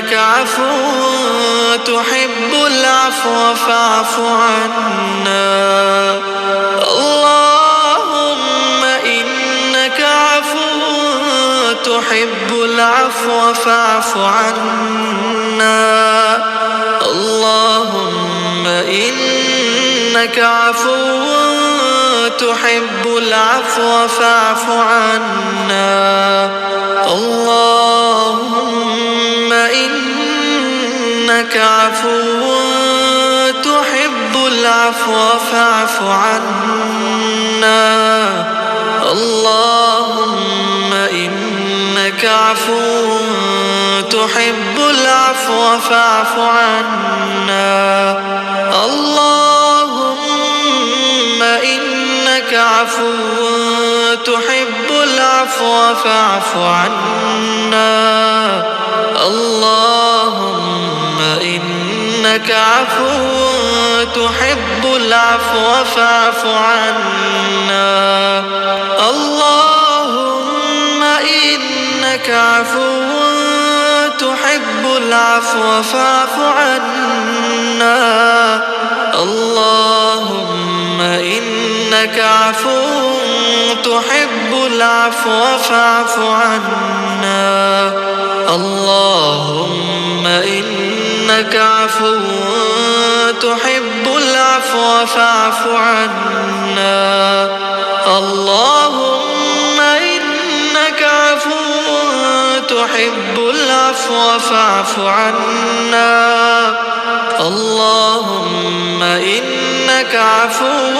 إنك عفو تحب العفو فاعف عنا. اللهم إنك عفو تحب العفو فاعف عنا. اللهم إنك عفو تحب العفو فاعف عنا. اللهم إنك عفو تحب العفو فاعف عنا. اللهم إنك عفو تحب العفو فاعف عنا. اللهم إنك عفو تحب العفو فاعف عنا. اللهم إنك عفو تحب العفو فاعف عنا. اللهم إنك عفو تحب العفو فاعف عنا. اللهم إنك عفو تحب العفو فاعف عنا. اللهم إنك عفو تحب العفو فاعف عنا. اللهم إنك عفو تحب العفو فاعف عنا. اللهم إنك عفو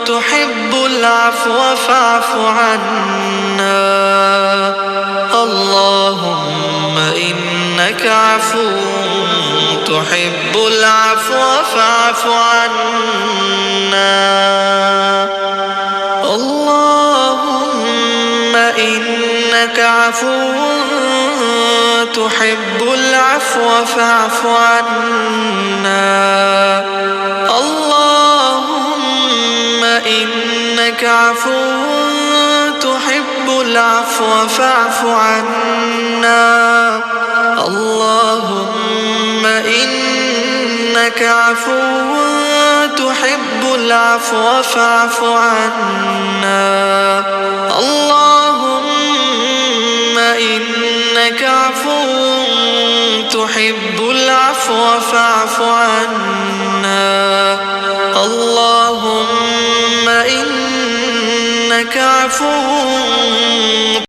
تحب العفو فاعف عنا. اللهم إنك عفو تحب العفو فاعف عنا. اللهم إنك عفو تحب العفو فاعف عنا. اللهم إنك عفو تحب العفو فاعف عنا. اللهم إنك عفو تحب العفو فاعف عنا. اللهم إنك عفو تحب العفو فاعف عنا. اللهم إنك عفو